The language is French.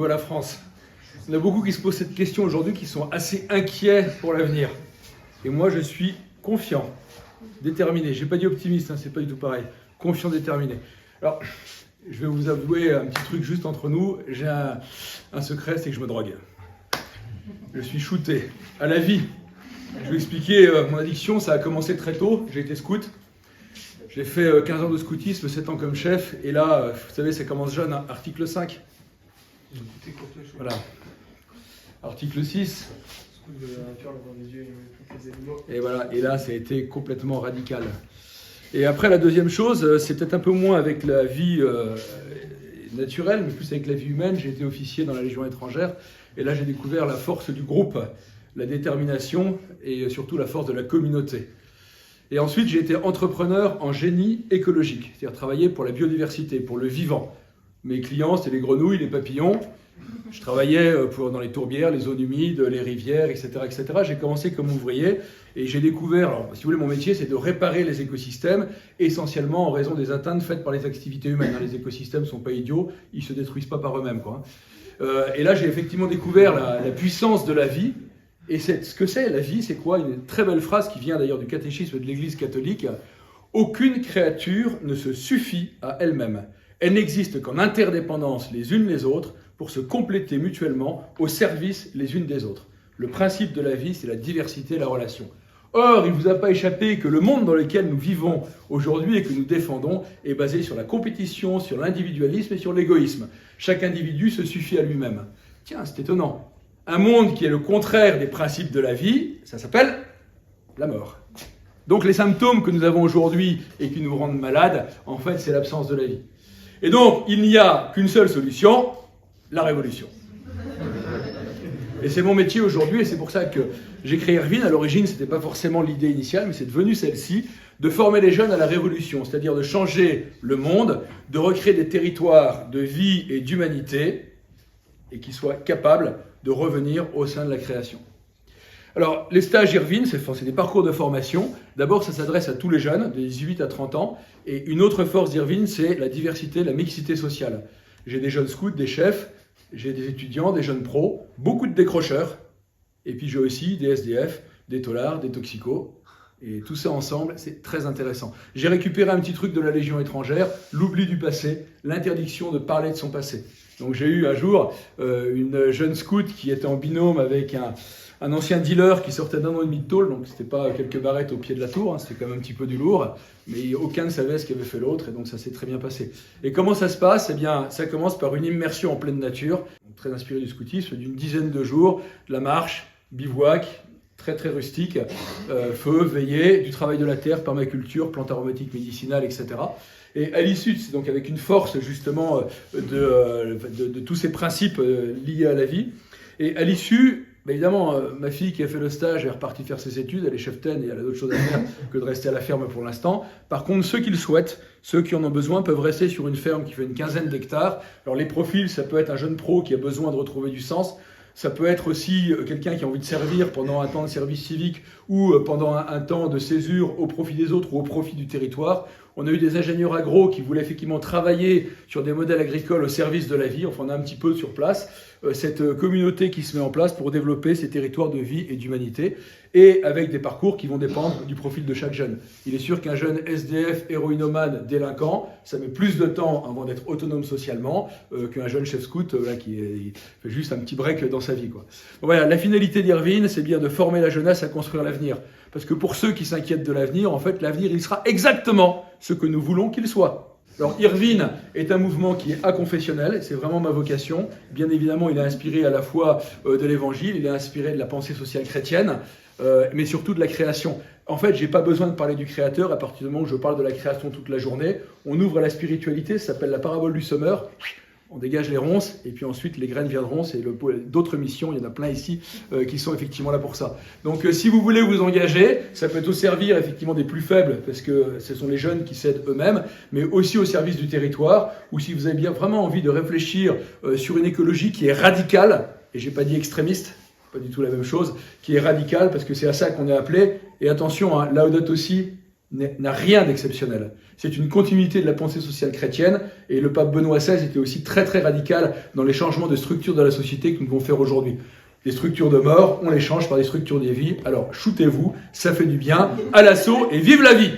voit la France. Il y en a beaucoup qui se posent cette question aujourd'hui, qui sont assez inquiets pour l'avenir. Et moi, je suis confiant, déterminé. J'ai pas dit optimiste, hein, c'est pas du tout pareil. Confiant, déterminé. Alors, je vais vous avouer un petit truc juste entre nous. J'ai un secret, c'est que je me drogue. Je suis shooté à la vie. Je vais vous expliquer mon addiction. Ça a commencé très tôt. J'ai été scout. J'ai fait 15 ans de scoutisme, 7 ans comme chef. Et là, vous savez, ça commence jeune. Hein, article 5. Voilà. Article 6. Et voilà. Et là, ça a été complètement radical. Et après, la deuxième chose, c'est peut-être un peu moins avec la vie naturelle, mais plus avec la vie humaine. J'ai été officier dans la Légion étrangère. Et là, j'ai découvert la force du groupe, la détermination et surtout la force de la communauté. Et ensuite, j'ai été entrepreneur en génie écologique, c'est-à-dire travailler pour la biodiversité, pour le vivant. Mes clients, c'était les grenouilles, les papillons. Je travaillais dans les tourbières, les zones humides, les rivières, etc., etc. J'ai commencé comme ouvrier et j'ai découvert, alors, si vous voulez, mon métier, c'est de réparer les écosystèmes, essentiellement en raison des atteintes faites par les activités humaines. Les écosystèmes ne sont pas idiots, ils ne se détruisent pas par eux-mêmes, quoi. Et là, j'ai effectivement découvert la puissance de la vie. Et ce que c'est, la vie, c'est quoi? Une très belle phrase qui vient d'ailleurs du catéchisme de l'Église catholique. Aucune créature ne se suffit à elle-même. Elle n'existe qu'en interdépendance les unes les autres pour se compléter mutuellement au service les unes des autres. Le principe de la vie, c'est la diversité et la relation. Or, il ne vous a pas échappé que le monde dans lequel nous vivons aujourd'hui et que nous défendons est basé sur la compétition, sur l'individualisme et sur l'égoïsme. Chaque individu se suffit à lui-même. Tiens, c'est étonnant. Un monde qui est le contraire des principes de la vie, ça s'appelle la mort. Donc les symptômes que nous avons aujourd'hui et qui nous rendent malades, en fait, c'est l'absence de la vie. Et donc, il n'y a qu'une seule solution, la révolution. Et c'est mon métier aujourd'hui, et c'est pour ça que j'ai créé Irvine. À l'origine, ce n'était pas forcément l'idée initiale, mais c'est devenu celle-ci, de former les jeunes à la révolution, c'est-à-dire de changer le monde, de recréer des territoires de vie et d'humanité, et qui soient capables de revenir au sein de la création. Alors, les stages Irvine, c'est des parcours de formation. D'abord, ça s'adresse à tous les jeunes, de 18 à 30 ans. Et une autre force d'Irvine, c'est la diversité, la mixité sociale. J'ai des jeunes scouts, des chefs, j'ai des étudiants, des jeunes pros, beaucoup de décrocheurs. Et puis j'ai aussi des SDF, des taulards, des toxicos. Et tout ça ensemble, c'est très intéressant. J'ai récupéré un petit truc de la Légion étrangère, l'oubli du passé, l'interdiction de parler de son passé. Donc j'ai eu un jour une jeune scout qui était en binôme avec un ancien dealer qui sortait d'1 an et demi de tôle, donc c'était pas quelques barrettes au pied de la tour, hein, c'était quand même un petit peu du lourd, mais aucun ne savait ce qu'avait fait l'autre, et donc ça s'est très bien passé. Et comment ça se passe? Eh bien, ça commence par une immersion en pleine nature, très inspiré du scoutisme, d'une dizaine de jours, de la marche, bivouac, très très rustique, feu, veillée, du travail de la terre, permaculture, plantes aromatiques médicinales, etc. Et à l'issue, c'est donc avec une force justement de tous ces principes liés à la vie. Et à l'issue, évidemment, ma fille qui a fait le stage est repartie faire ses études, elle est cheftaine et elle a d'autres choses à faire que de rester à la ferme pour l'instant. Par contre, ceux qui le souhaitent, ceux qui en ont besoin, peuvent rester sur une ferme qui fait une quinzaine d'hectares. Alors les profils, ça peut être un jeune pro qui a besoin de retrouver du sens. Ça peut être aussi quelqu'un qui a envie de servir pendant un temps de service civique ou pendant un temps de césure au profit des autres ou au profit du territoire. On a eu des ingénieurs agro qui voulaient effectivement travailler sur des modèles agricoles au service de la vie. Enfin, on a un petit peu sur place cette communauté qui se met en place pour développer ces territoires de vie et d'humanité, et avec des parcours qui vont dépendre du profil de chaque jeune. Il est sûr qu'un jeune SDF, héroïnomane, délinquant, ça met plus de temps avant d'être autonome socialement qu'un jeune chef scout qui fait juste un petit break dans sa vie, quoi. Donc voilà, la finalité d'Irvine, c'est bien de former la jeunesse à construire l'avenir. Parce que pour ceux qui s'inquiètent de l'avenir, en fait, l'avenir, il sera exactement ce que nous voulons qu'il soit. Alors, Irvine est un mouvement qui est aconfessionnel, c'est vraiment ma vocation. Bien évidemment, il est inspiré à la fois de l'Évangile, il est inspiré de la pensée sociale chrétienne, mais surtout de la création. En fait, j'ai pas besoin de parler du Créateur à partir du moment où je parle de la création toute la journée. On ouvre à la spiritualité, ça s'appelle la parabole du semeur. On dégage les ronces, et puis ensuite les graines viendront. C'est d'autres missions, il y en a plein ici qui sont effectivement là pour ça. Donc si vous voulez vous engager, ça peut au servir effectivement des plus faibles, parce que ce sont les jeunes qui s'aident eux-mêmes, mais aussi au service du territoire, ou si vous avez bien vraiment envie de réfléchir sur une écologie qui est radicale, et j'ai pas dit extrémiste, pas du tout la même chose, qui est radicale, parce que c'est à ça qu'on est appelé. Et attention, hein, Laudato si, n'a rien d'exceptionnel. C'est une continuité de la pensée sociale chrétienne, et le pape Benoît XVI était aussi très très radical dans les changements de structure de la société que nous devons faire aujourd'hui. Les structures de mort, on les change par des structures de vie. Alors, shootez-vous, ça fait du bien, à l'assaut et vive la vie!